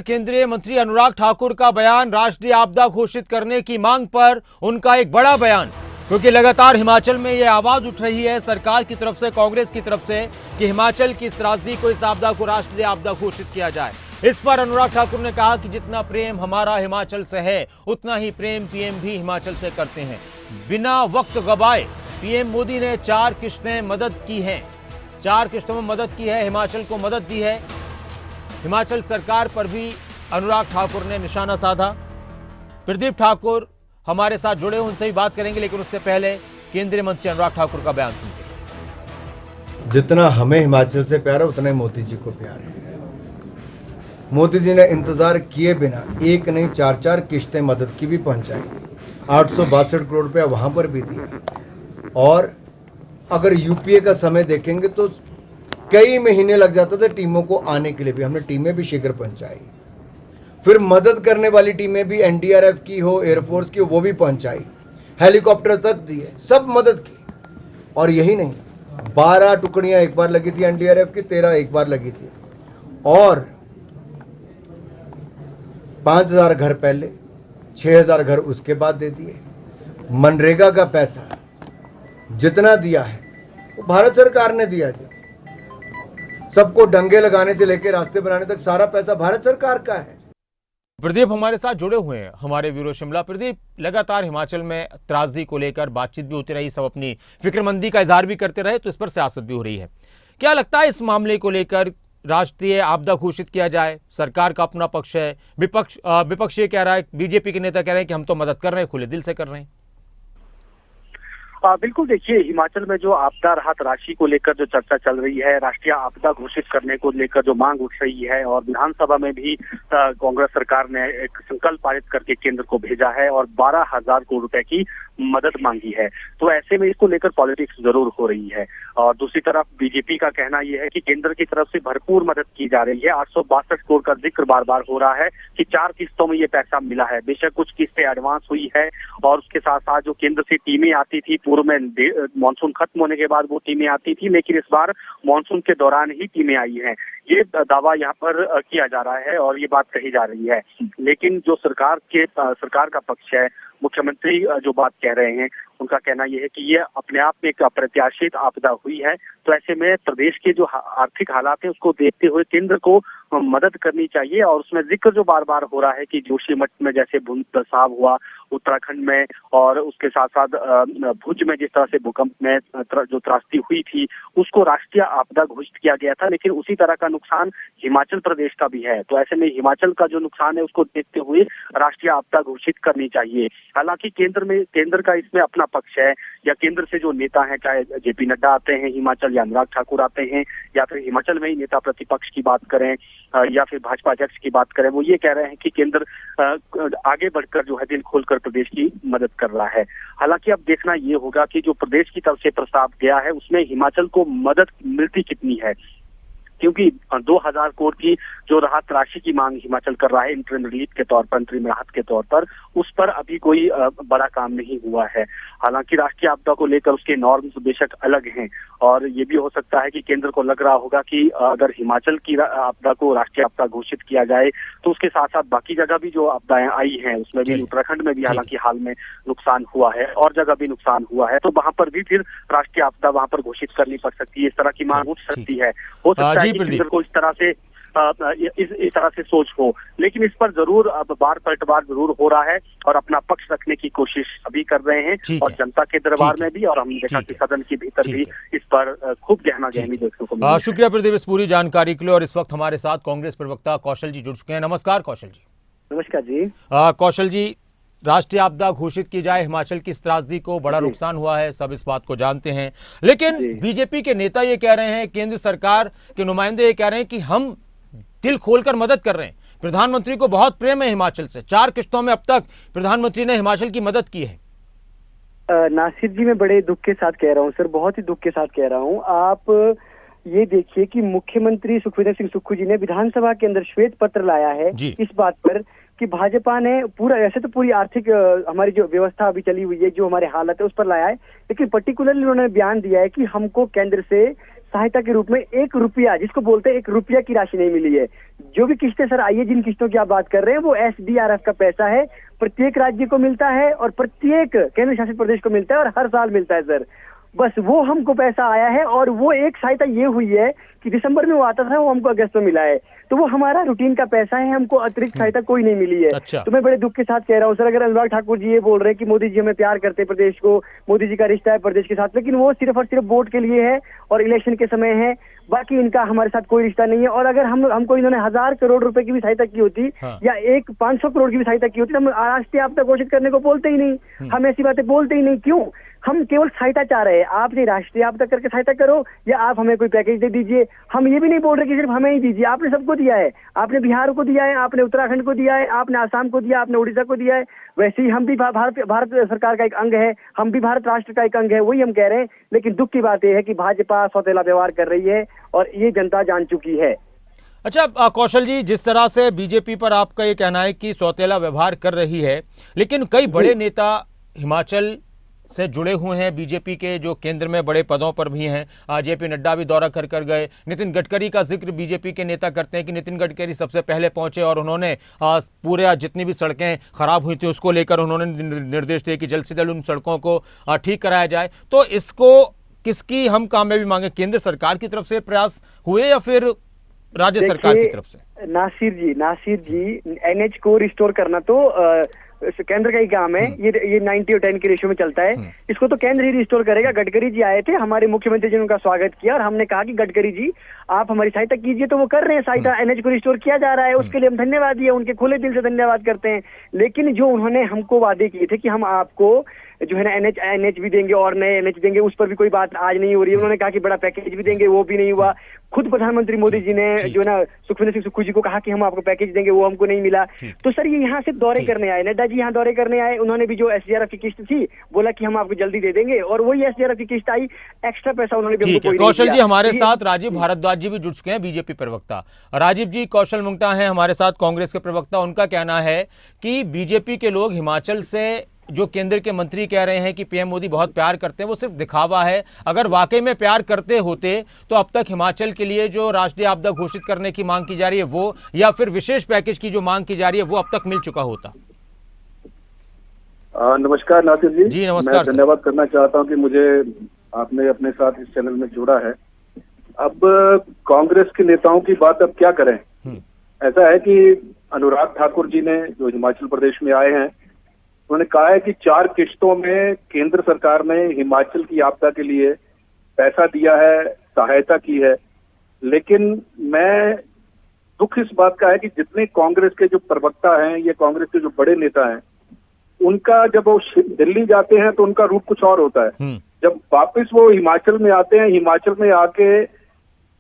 केंद्रीय मंत्री अनुराग ठाकुर का बयान, राष्ट्रीय आपदा घोषित करने की मांग पर उनका एक बड़ा बयान, क्योंकि लगातार हिमाचल में यह आवाज उठ रही है सरकार की तरफ से, कांग्रेस की तरफ से, कि हिमाचल की इस त्रासदी को, इस आपदा को राष्ट्रीय आपदा घोषित किया जाए। इस पर अनुराग ठाकुर ने कहा कि जितना प्रेम हमारा हिमाचल से है, उतना ही प्रेम पीएम भी हिमाचल से करते हैं। बिना वक्त गवाए पीएम मोदी ने 4 किश्तें मदद की हैं, 4 किश्तों में मदद की है, हिमाचल को मदद दी है। हिमाचल सरकार पर भी अनुराग ठाकुर ने निशाना साधा। प्रदीप ठाकुर हमारे साथ जुड़े, उनसे भी बात करेंगे, लेकिन उससे पहले केंद्रीय मंत्री अनुराग ठाकुर का बयान सुनते। जितना हमें हिमाचल से प्यार है, उतना ही मोदी जी को प्यार है। मोदी जी ने इंतजार किए बिना एक नहीं 4-4 किश्तें मदद की भी पहुंचाई। 862 करोड़ रुपया वहां पर भी दिया। और अगर यूपीए का समय देखेंगे तो कई महीने लग जाते थे टीमों को आने के लिए भी। हमने टीमें भी शीघ्र पहुंचाई। फिर मदद करने वाली टीमें भी एनडीआरएफ की हो, एयरफोर्स की हो, वो भी पहुंचाई। हेलीकॉप्टर तक दिए, सब मदद की। और यही नहीं, 12 टुकड़ियां एक बार लगी थी एनडीआरएफ की, 13 एक बार लगी थी। और 5000 घर पहले, 6000 घर उसके बाद दे दिए। मनरेगा का पैसा जितना दिया है वो भारत सरकार ने दिया जी। सबको डंगे लगाने से लेकर रास्ते बनाने तक सारा पैसा भारत सरकार का है। प्रदीप हमारे साथ जुड़े हुए हैं, हमारे ब्यूरो शिमला। प्रदीप, लगातार हिमाचल में त्रासदी को लेकर बातचीत भी होती रही, सब अपनी फिक्रमंदी का इजहार भी करते रहे, तो इस पर सियासत भी हो रही है। क्या लगता है इस मामले को लेकर राष्ट्रीय आपदा घोषित किया जाए? सरकार का अपना पक्ष है, विपक्ष ये कह रहा है, बीजेपी के नेता कह रहे हैं कि हम तो मदद कर रहे हैं, खुले दिल से कर रहे हैं। बिल्कुल, देखिए, हिमाचल में जो आपदा राहत राशि को लेकर जो चर्चा चल रही है, राष्ट्रीय आपदा घोषित करने को लेकर जो मांग उठ रही है, और विधानसभा में भी कांग्रेस सरकार ने एक संकल्प पारित करके केंद्र को भेजा है और 12,000 करोड़ रुपए की मदद मांगी है। तो ऐसे में इसको लेकर पॉलिटिक्स जरूर हो रही है। और दूसरी तरफ बीजेपी का कहना यह है कि केंद्र की तरफ से भरपूर मदद की जा रही है। 862 करोड़ का जिक्र बार बार हो रहा है कि 4 किस्तों में ये पैसा मिला है। बेशक कुछ किस्तें एडवांस हुई है, और उसके साथ साथ जो केंद्र से टीमें आती थी, पूर्व में मानसून खत्म होने के बाद वो टीमें आती थी, लेकिन इस बार मानसून के दौरान ही टीमें आई हैं। ये दावा यहाँ पर किया जा रहा है और ये बात कही जा रही है। लेकिन जो सरकार का पक्ष है, मुख्यमंत्री जो बात कह रहे हैं, उनका कहना यह है कि ये अपने आप में एक अप्रत्याशित आपदा हुई है। तो ऐसे में प्रदेश के जो आर्थिक हालात हैं, उसको देखते हुए केंद्र को मदद करनी चाहिए। और उसमें जिक्र जो बार बार हो रहा है कि जोशीमठ में जैसे भूस्खलन हुआ उत्तराखंड में, और उसके साथ साथ भुज में जिस तरह से भूकंप में जो त्रासदी हुई थी, उसको राष्ट्रीय आपदा घोषित किया गया था, लेकिन उसी तरह का नुकसान हिमाचल प्रदेश का भी है। तो ऐसे में हिमाचल का जो नुकसान है, उसको देखते हुए राष्ट्रीय आपदा घोषित करनी चाहिए। हालांकि केंद्र का इसमें अपना पक्ष है, या केंद्र से जो नेता हैं, चाहे जेपी नड्डा आते हैं हिमाचल, या अनुराग ठाकुर आते हैं, या फिर हिमाचल में ही नेता प्रतिपक्ष की बात करें, या फिर भाजपा अध्यक्ष की बात करें, वो ये कह रहे हैं कि केंद्र आगे बढ़कर जो है दिल खोलकर प्रदेश की मदद कर रहा है। हालांकि अब देखना ये होगा कि जो प्रदेश की तरफ से प्रस्ताव गया है, उसमें हिमाचल को मदद मिलती कितनी है, क्योंकि 2000 करोड़ की जो राहत राशि की मांग हिमाचल कर रहा है इंटरिम रिलीफ के तौर पर, अंतरिम राहत के तौर पर, उस पर अभी कोई बड़ा काम नहीं हुआ है। हालांकि राष्ट्रीय आपदा को लेकर उसके नॉर्म्स बेशक अलग हैं, और ये भी हो सकता है कि केंद्र को लग रहा होगा कि अगर हिमाचल की आपदा को राष्ट्रीय आपदा घोषित किया जाए, तो उसके साथ साथ बाकी जगह भी जो आपदाएं आई हैं, उसमें भी उत्तराखंड में भी हालांकि हाल में नुकसान हुआ है, और जगह भी नुकसान हुआ है, तो वहां पर भी फिर राष्ट्रीय आपदा वहां पर घोषित करनी पड़ सकती है। इस तरह की मांग उठ सकती है। हो सकता है कि केंद्र को इस तरह से सोच हो, लेकिन इस पर जरूर अब बार पलटवार जरूर हो रहा है, और अपना पक्ष रखने की कोशिश सभी कर रहे हैं, और जनता के दरबार में भी, और हमने देखा कि सदन के भीतर भी इस पर खूब गहमा गहमी देखने को मिली। शुक्रिया प्रदीप इस पूरी जानकारी के लिए। और इस वक्त हमारे साथ कांग्रेस प्रवक्ता कौशल जी जुड़ चुके हैं। नमस्कार कौशल जी। नमस्कार जी। कौशल जी, राष्ट्रीय आपदा घोषित की जाए, हिमाचल की इस त्रासदी को बड़ा नुकसान हुआ है, सब इस बात को जानते हैं, लेकिन बीजेपी के नेता ये कह रहे हैं, केंद्र सरकार के नुमाइंदे ये कह रहे हैं कि हम दिल खोलकर मदद कर रहे हैं। प्रधानमंत्री को बहुत प्रेम है हिमाचल से, 4 किश्तों में अब तक प्रधानमंत्री ने हिमाचल की मदद की है। नासिर जी, मैं बड़े दुख के साथ कह रहा हूँ सर, बहुत ही दुख के साथ कह रहा हूँ। आप ये देखिए कि मुख्यमंत्री सुखविंदर सिंह सुक्खू जी ने विधानसभा के अंदर श्वेत पत्र लाया है इस बात पर कि भाजपा ने पूरा, ऐसे तो पूरी आर्थिक हमारी जो व्यवस्था अभी चली हुई है, जो हमारे हालत है, उस पर लाया है, लेकिन पर्टिकुलरली उन्होंने बयान दिया है कि हमको केंद्र से सहायता के रूप में 1 रुपया, जिसको बोलते हैं 1 रुपया की राशि नहीं मिली है। जो भी किस्तें सर आई है, जिन किस्तों की आप बात कर रहे हैं, वो SDRF का पैसा है, प्रत्येक राज्य को मिलता है और प्रत्येक केंद्र शासित प्रदेश को मिलता है और हर साल मिलता है सर। बस वो हमको पैसा आया है और वो एक सहायता ये हुई है कि दिसंबर में वो आता था, वो हमको अगस्त में मिला है, तो वो हमारा रूटीन का पैसा है, हमको अतिरिक्त सहायता कोई नहीं मिली है। अच्छा। तो मैं बड़े दुख के साथ कह रहा हूँ सर, अगर अनुराग ठाकुर जी ये बोल रहे हैं कि मोदी जी हमें प्यार करते हैं, प्रदेश को, मोदी जी का रिश्ता है प्रदेश के साथ, लेकिन वो सिर्फ और सिर्फ वोट के लिए है और इलेक्शन के समय है, बाकी इनका हमारे साथ कोई रिश्ता नहीं है। और अगर हमको इन्होंने 1000 करोड़ रुपए की भी सहायता की होती, या 500 करोड़ की भी सहायता की होती, तो हम राष्ट्रीय आपदा घोषित करने को बोलते ही नहीं, हम ऐसी बातें बोलते ही नहीं। क्यों? हम केवल सहायता चाह रहे हैं, आप नहीं राष्ट्रीय आपदा करके सहायता करो या आप हमें कोई पैकेज दे दीजिए। हम ये भी नहीं बोल रहे कि सिर्फ हमें ही दीजिए, आपने सबको दिया है, आपने बिहार को दिया है, आपने उत्तराखंड को दिया है, आपने आसाम को दिया, आपने उड़ीसा को दिया है, वैसे ही हम भी भारत सरकार का एक अंग है, हम भी भारत राष्ट्र का एक अंग है, वही हम कह रहे हैं। लेकिन दुख की बात यह है कि भाजपा सौतेला व्यवहार कर रही है और ये जनता जान चुकी है। अच्छा कौशल जी, जिस तरह से बीजेपी पर आपका ये कहना है कि सौतेला व्यवहार कर रही है, लेकिन कई बड़े नेता हिमाचल से जुड़े हुए हैं, बीजेपी के जो केंद्र में बड़े पदों पर भी हैं। जेपी नड्डा भी दौरा कर गए। नितिन गडकरी का जिक्र बीजेपी के नेता करते हैं कि नितिन गडकरी सबसे पहले पहुंचे और उन्होंने पूरे जितनी भी सड़कें खराब हुई थी उसको लेकर उन्होंने निर्देश दिए कि जल्द से जल्द उन सड़कों को ठीक कराया जाए। तो इसको किसकी हम कामयाबी मांगे, केंद्र सरकार की तरफ से प्रयास हुए या फिर राज्य सरकार की तरफ से? नासिर जी NH को रिस्टोर करना तो केंद्र का ही काम है। ये 90 और 10 के रेशियो में चलता है, इसको तो केंद्र ही रिस्टोर करेगा। गडकरी जी आए थे, हमारे मुख्यमंत्री जी ने उनका स्वागत किया और हमने कहा कि गडकरी जी आप हमारी सहायता कीजिए, तो वो कर रहे हैं सहायता, NH को रिस्टोर किया जा रहा है, उसके लिए हम धन्यवाद दिए, उनके खुले दिल से धन्यवाद करते हैं। लेकिन जो उन्होंने हमको वादे किए थे कि हम आपको जो है ना NH भी देंगे और नए NH देंगे, उस पर भी कोई बात आज नहीं हो रही है। उन्होंने कहा कि बड़ा पैकेज भी देंगे, वो भी नहीं हुआ। खुद प्रधानमंत्री मोदी जी ने जो है ना सुखविंदर सिंह सुक्खू जी को कहा कि हम आपको पैकेज देंगे, वो हमको नहीं मिला। तो सर ये यहाँ सिर्फ दौरे करने आए, नड्डा जी यहाँ दौरे करने आए, उन्होंने भी जो SDRF की किस्त थी बोला कि हम आपको जल्दी दे देंगे और वही SDRF की किस्त आई, एक्स्ट्रा पैसा उन्होंने भी हमको कोई नहीं दिया। कौशल जी हमारे साथ राजीव भारद्वाज जी भी जुड़ चुके हैं, बीजेपी प्रवक्ता। राजीव जी, कौशल मुंगटा हैं हमारे साथ, कांग्रेस के प्रवक्ता। उनका कहना है कि बीजेपी के लोग हिमाचल से जो केंद्र के मंत्री कह रहे हैं कि पीएम मोदी बहुत प्यार करते हैं, वो सिर्फ दिखावा है। अगर वाकई में प्यार करते होते तो अब तक हिमाचल के लिए जो राष्ट्रीय आपदा घोषित करने की मांग की जा रही है वो, या फिर विशेष पैकेज की जो मांग की जा रही है वो अब तक मिल चुका होता। नमस्कार नासिर जी। जी नमस्कार। मैं धन्यवाद करना चाहता हूं कि मुझे आपने अपने साथ इस चैनल में जोड़ा है। अब कांग्रेस के नेताओं की बात अब क्या करें। ऐसा है कि अनुराग ठाकुर जी ने जो हिमाचल प्रदेश में आए हैं, उन्होंने कहा है कि 4 किश्तों में केंद्र सरकार ने हिमाचल की आपदा के लिए पैसा दिया है, सहायता की है। लेकिन मैं दुख इस बात का है कि जितने कांग्रेस के जो प्रवक्ता हैं या कांग्रेस के जो बड़े नेता हैं, उनका जब वो दिल्ली जाते हैं तो उनका रूप कुछ और होता है। जब वापस वो हिमाचल में आते हैं, हिमाचल में आके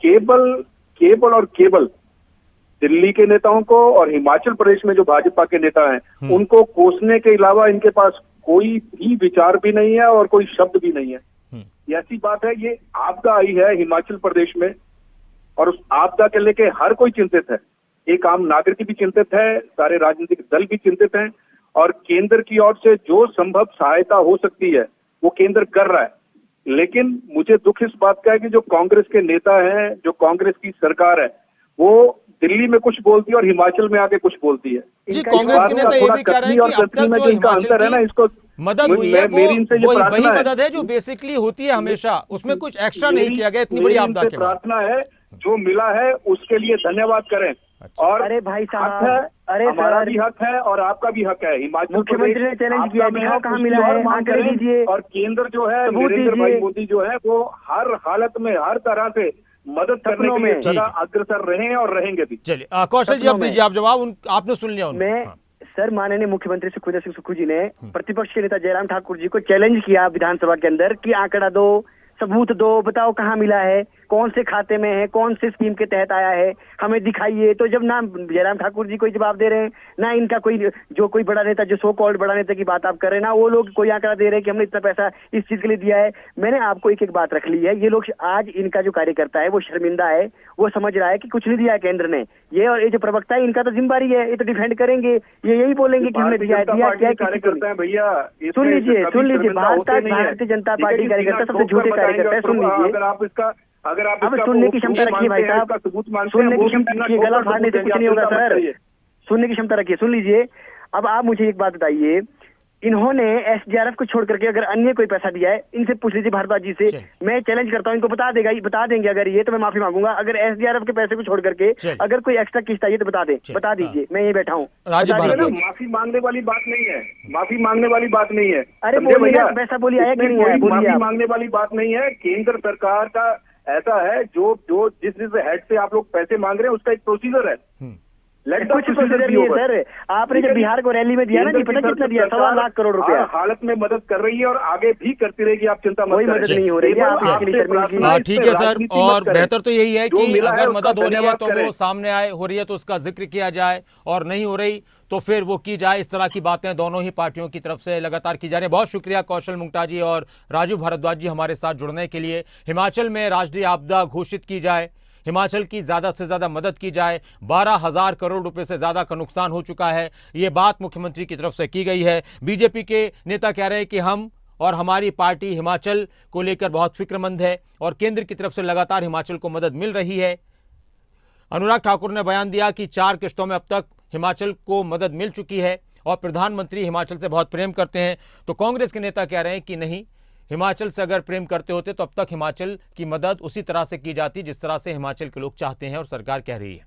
केवल और केवल दिल्ली के नेताओं को और हिमाचल प्रदेश में जो भाजपा के नेता हैं उनको कोसने के अलावा इनके पास कोई भी विचार भी नहीं है और कोई शब्द भी नहीं है। ऐसी बात है, ये आपदा आई है हिमाचल प्रदेश में और उस आपदा के लेके हर कोई चिंतित है। एक आम नागरिक भी चिंतित है, सारे राजनीतिक दल भी चिंतित हैं और केंद्र की ओर से जो संभव सहायता हो सकती है वो केंद्र कर रहा है। लेकिन मुझे दुख इस बात का है कि जो कांग्रेस के नेता हैं, जो कांग्रेस की सरकार है, वो दिल्ली में कुछ बोलती है और हिमाचल में आके कुछ बोलती है। जी, कांग्रेस के नेता ये भी कह रहे हैं कि अब तक जो हिमाचल है ना, इसको मदद हुई है वो वही मदद है जो बेसिकली होती है हमेशा, उसमें कुछ एक्स्ट्रा नहीं किया गया इतनी बड़ी आपदा के बाद। प्रार्थना है जो मिला है उसके लिए धन्यवाद करें। और अरे भाई साहब, अरे हमारा भी हक है और आपका भी हक है। हिमाचल मुख्यमंत्री ने चैलेंज किया, दिखाओ कहाँ मिला है, आंकड़े दीजिए। और केंद्र जो है नरेंद्र भाई मोदी जो है वो हर हालत में हर तरह से मदद करने के लिए सदा अग्रसर रहे हैं और रहेंगे भी। चलिए कौशल जी अब दीजिए आप जवाब, आपने सुन लिया। मैं सर माननीय मुख्यमंत्री सुखविंदर सिंह सुक्खू जी ने प्रतिपक्ष के नेता जयराम ठाकुर जी को चैलेंज किया विधानसभा के अंदर कि आंकड़ा दो, सबूत दो, बताओ कहाँ मिला है, कौन से खाते में है, कौन से स्कीम के तहत आया है, हमें दिखाइए। तो जब ना जयराम ठाकुर जी कोई जवाब दे रहे हैं, ना इनका कोई बड़ा नेता, जो सो कॉल्ड बड़ा नेता की बात आप कर रहे हैं, ना वो लोग कोई आंकड़ा दे रहे हैं कि हमने इतना पैसा इस चीज के लिए दिया है। मैंने आपको एक एक बात रख ली है। ये लोग आज इनका जो कार्यकर्ता है वो शर्मिंदा है, वो समझ रहा है कि कुछ नहीं दिया है केंद्र ने। ये जो प्रवक्ता है इनका तो जिम्मेदारी है, ये तो डिफेंड करेंगे, ये यही बोलेंगे कि हमने दिया क्या कार्यकर्ता है भैया। सुन लीजिए भारतीय जनता पार्टी कार्यकर्ता सबसे झूठे कार्यकर्ता है। सुन लीजिए, अगर आप इसका अगर आप अब इसका सुनने की क्षमता रखिए भाई साहब, इसका सबूत मानते हैं, सुनने वो की भी क्षमता बिना रखिए, ठोकर गला फाड़ने से सबूत कुछ नहीं देंगे, होगा आप चिंता मत सर। करिए। सुनने की क्षमता रखिए, सुन लीजिए। अब आप मुझे एक बात बताइए, इन्होंने एसडीआरएफ को छोड़ करके अगर अन्य कोई पैसा दिया है, इनसे पूछ लीजिए भारद्वाज जी से। मैं चैलेंज करता हूं, इनको बता देंगे अगर ये, तो मैं माफी मांगूंगा। अगर एसडीआरएफ के पैसे को छोड़ करके अगर कोई एक्स्ट्रा किस्त आई है तो बता दीजिए, मैं ये बैठा हूँ। माफी मांगने वाली बात नहीं है, माफी मांगने वाली बात नहीं है। अरे बोलिए, पैसा बोलिए आया कि नहीं आया, बोलिए। माफी मांगने वाली बात नहीं है। केंद्र सरकार का ऐसा है, जो जिस हेड से आप लोग पैसे मांग रहे हैं उसका एक प्रोसीजर है। कुछ प्रोसीजर नहीं है सर। आपने जब बिहार को रैली में दिया ना जी, पता कितना दिया? 1.25 लाख करोड़ रुपया। हालत में मदद कर रही है और आगे भी करती रहेगी, आप चिंता मत करें। कोई मदद नहीं हो रही है। ठीक है सर, और बेहतर तो यही है कि अगर मदद हो रही है तो वो सामने आए, हो रही है तो उसका जिक्र किया जाए, और नहीं हो रही तो फिर वो की जाए। इस तरह की बातें दोनों ही पार्टियों की तरफ से लगातार की जा रही है। बहुत शुक्रिया कौशल मुंगटा जी और राजीव भारद्वाज जी हमारे साथ जुड़ने के लिए। हिमाचल में राष्ट्रीय आपदा घोषित की जाए, हिमाचल की ज़्यादा से ज़्यादा मदद की जाए। 12,000 करोड़ रुपए से ज़्यादा का नुकसान हो चुका है, ये बात मुख्यमंत्री की तरफ से की गई है। बीजेपी के नेता कह रहे हैं कि हम और हमारी पार्टी हिमाचल को लेकर बहुत फिक्रमंद है और केंद्र की तरफ से लगातार हिमाचल को मदद मिल रही है। अनुराग ठाकुर ने बयान दिया कि 4 किस्तों में अब तक हिमाचल को मदद मिल चुकी है और प्रधानमंत्री हिमाचल से बहुत प्रेम करते हैं। तो कांग्रेस के नेता कह रहे हैं कि नहीं, हिमाचल से अगर प्रेम करते होते तो अब तक हिमाचल की मदद उसी तरह से की जाती जिस तरह से हिमाचल के लोग चाहते हैं और सरकार कह रही है।